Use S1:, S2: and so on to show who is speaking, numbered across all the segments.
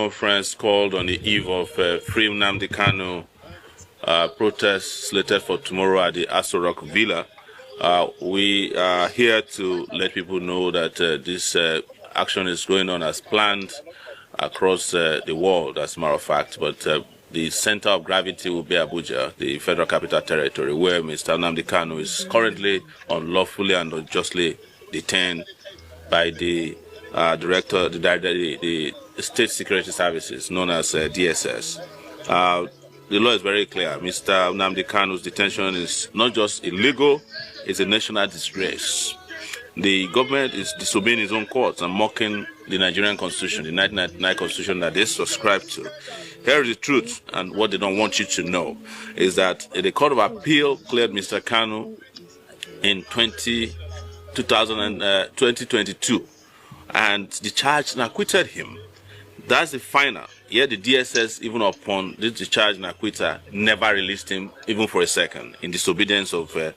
S1: Conference called on the eve of Free Nnamdi KANU protest slated for tomorrow at the Aso Rock Villa. We are here to let people know that this action is going on as planned across the world, as a matter of fact, but the center of gravity will be Abuja, the Federal Capital Territory, where Mr. Nnamdi KANU is currently unlawfully and unjustly detained by the director, the State Security Services, known as DSS. The law is very clear. Mr. Nnamdi KANU's detention is not just illegal, it's a national disgrace. The government is disobeying its own courts and mocking the Nigerian Constitution, the 1999 Constitution that they subscribe to. Here is the truth, and what they don't want you to know is that the Court of Appeal cleared Mr. KANU in 2022, and the charge and acquitted him. That's the final. Yet the DSS, even upon this discharge and acquittal, never released him even for a second, in disobedience of the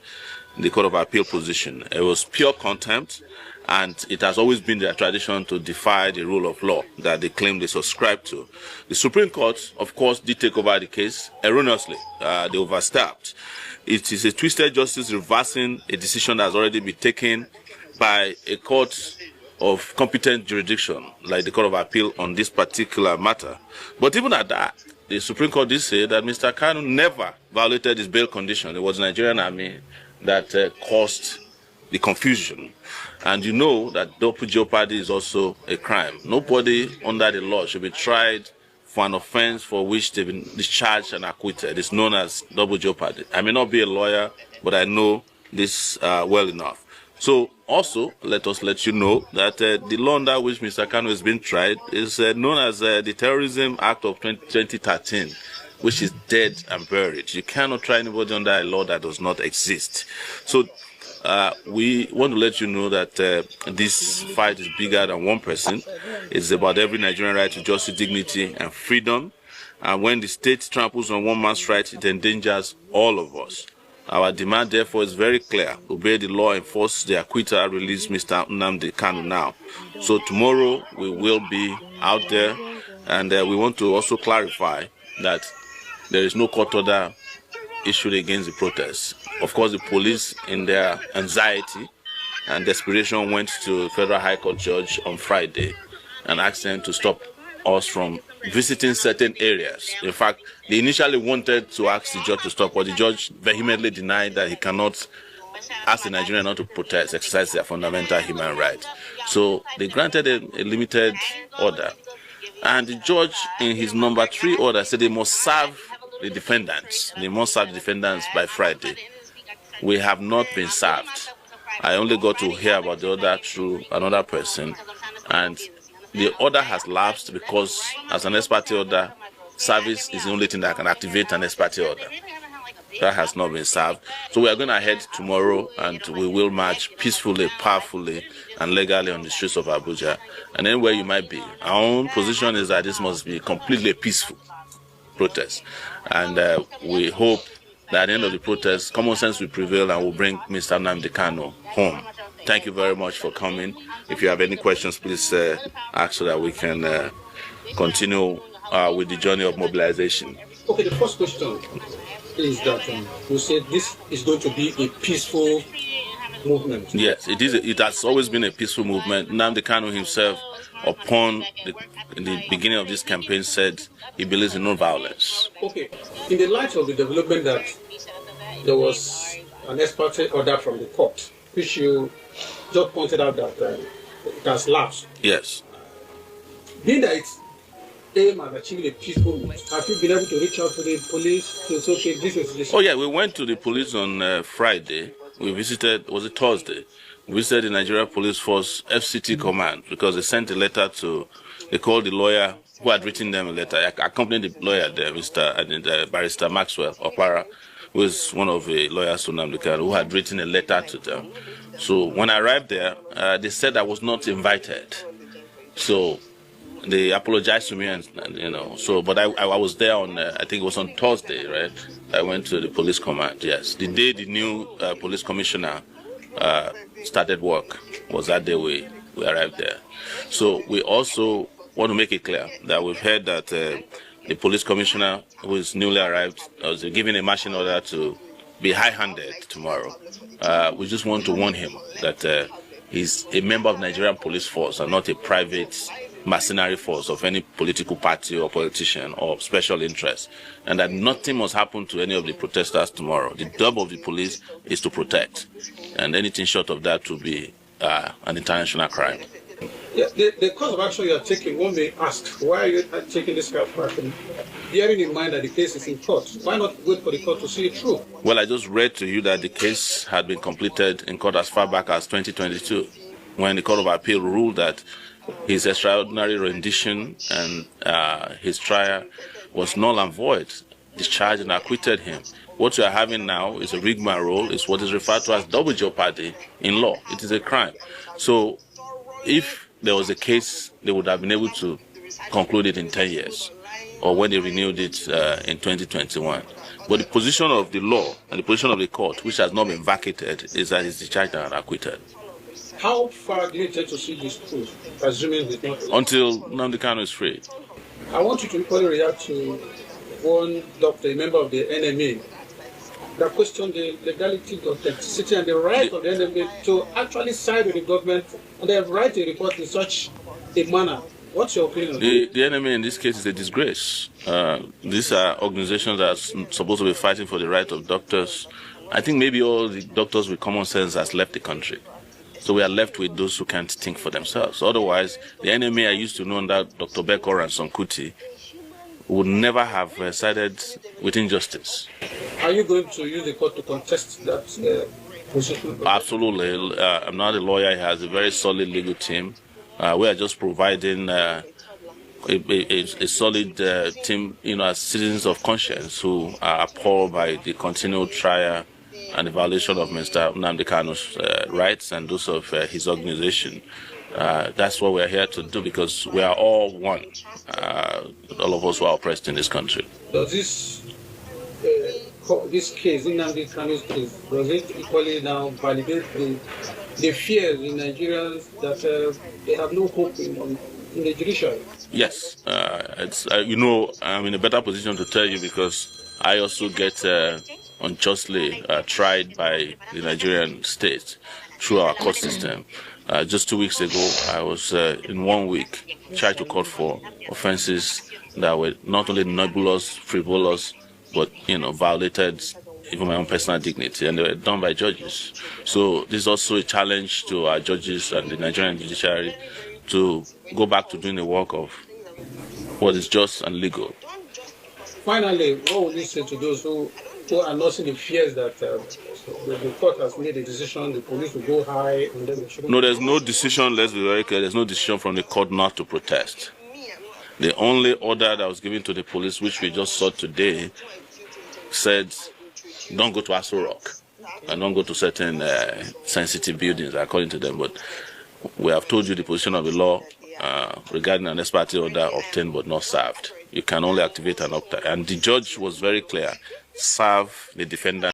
S1: Court of Appeal position. It was pure contempt, and it has always been their tradition to defy the rule of law that they claim they subscribe to. The Supreme Court, of course, did take over the case erroneously. They overstepped. It is a twisted justice reversing a decision that has already been taken by a court of competent jurisdiction, like the Court of Appeal, on this particular matter. But even at that, the Supreme Court did say that Mr. KANU never violated his bail condition. It was the Nigerian army that caused the confusion. And you know that double jeopardy is also a crime. Nobody under the law should be tried for an offense for which they've been discharged and acquitted. It's known as double jeopardy. I may not be a lawyer, but I know this well enough. So also, let us let you know that the law under which Mr. KANU has been tried is known as the Terrorism Act of 2013, which is dead and buried. You cannot try anybody under a law that does not exist. So we want to let you know that this fight is bigger than one person. It's about every Nigerian right to justice, dignity, and freedom. And when the state tramples on one man's right, it endangers all of us. Our demand, therefore, is very clear. Obey the law, enforce the acquittal, release Mr. Nnamdi KANU now. So tomorrow we will be out there, and we want to also clarify that there is no court order issued against the protests. Of course, the police, in their anxiety and desperation, went to the Federal High Court judge on Friday and asked them to stop us from visiting certain areas. In fact, they initially wanted to ask the judge to stop, but the judge vehemently denied that he cannot ask the Nigerians not to protest, exercise their fundamental human rights. So they granted a limited order. And the judge, in his number 3 order, said they must serve the defendants. They must serve the defendants by Friday. We have not been served. I only got to hear about the order through another person, and the order has lapsed because, as an ex parte order, service is the only thing that can activate an ex parte order. That has not been served. So we are going ahead tomorrow, and we will march peacefully, powerfully, and legally on the streets of Abuja. And anywhere you might be, our own position is that this must be completely peaceful protest. And we hope that at the end of the protest, common sense will prevail and will bring Mr. Nnamdi KANU home. Thank you very much for coming. If you have any questions, please ask so that we can continue with the journey of mobilization.
S2: Okay, the first question is that you said this is going to be a peaceful movement.
S1: Yes, it is. It has always been a peaceful movement. Nnamdi KANU himself, upon the beginning of this campaign, said he believes in non-violence.
S2: Okay, in the light of the development that there was an ex parte order from the court, which you just pointed out that it has lapsed.
S1: Yes.
S2: Being that it's aimed at achieving a peaceful movement, have you been able to reach out to the police to say, okay, this is this?
S1: Oh yeah, we went to the police on Friday. We visited, was it Thursday? We visited the Nigeria Police Force FCT command because they sent a letter to, they called the lawyer who had written them a letter. I accompanied the lawyer there, Barrister Maxwell Opara, who is one of the lawyers to Nnamdi KANU, who had written a letter to them. So when I arrived there, they said I was not invited. So they apologized to me, and you know. So, but I was there on I think it was on Thursday, right? I went to the police command. Yes, the day the new police commissioner started work was that day we arrived there. So we also want to make it clear that we've heard that the police commissioner, who is newly arrived, was given a marching order to be high-handed tomorrow. We just want to warn him that he's a member of Nigerian police force and not a private mercenary force of any political party or politician or special interest, and that nothing must happen to any of the protesters tomorrow. The job of the police is to protect, and anything short of that will be an international crime.
S2: Yeah, the course of action you are taking, one may ask, why are you taking this kind of action? Bearing in mind that the case is in court, why not wait for the court to see it through?
S1: Well, I just read to you that the case had been completed in court as far back as 2022, when the Court of Appeal ruled that his extraordinary rendition and his trial was null and void, discharged and acquitted him. What you are having now is a rigmarole, is what is referred to as double jeopardy in law. It is a crime. So if there was a case, they would have been able to conclude it in 10 years, or when they renewed it in 2021. But the position of the law and the position of the court, which has not been vacated, is that he's discharged and acquitted.
S2: How far do you intend to see this through, assuming it's not?
S1: Until Nnamdi KANU is free.
S2: I want you to equally react to one doctor, a member of the NMA, that questioned the legality, the authenticity, and the right of the NMA to actually side with the government, and they have write a report in such a manner. What's your opinion?
S1: The NMA in this case is a disgrace. These are organizations that are supposed to be fighting for the right of doctors. I think maybe all the doctors with common sense has left the country. So we are left with those who can't think for themselves. Otherwise, the NMA I used to know under Dr. Bekor and Sonkuti would never have sided with injustice.
S2: Are you going to use the court to contest that position?
S1: Absolutely. I'm not a lawyer. He has a very solid legal team. We are just providing a solid team, as citizens of conscience who are appalled by the continued trial and the violation of Mr. Nnamdi KANU's rights and those of his organization. That's what we're here to do, because we are all one, all of us who are oppressed in this country.
S2: Does this case, Nnamdi KANU's case, does it equally now validate the fears in Nigerians that they have no hope in the judiciary?
S1: Yes. I'm in a better position to tell you, because I also get unjustly tried by the Nigerian state through our court system. Just 2 weeks ago, I was in 1 week charged to court for offenses that were not only nebulous, frivolous, but violated even my own personal dignity, and they were done by judges. So this is also a challenge to our judges and the Nigerian judiciary to go back to doing the work of what is just and legal.
S2: Finally, what would you say to those who are nursing the fears that the court has made a decision, the police will go high, and then they shouldn't?
S1: No, there's no decision, let's be very clear, there's no decision from the court not to protest. The only order that was given to the police, which we just saw today, said, don't go to Aso Rock and don't go to certain sensitive buildings, according to them. But we have told you the position of the law regarding an ex parte order obtained but not served. You can only activate an order. And the judge was very clear, serve the defendant.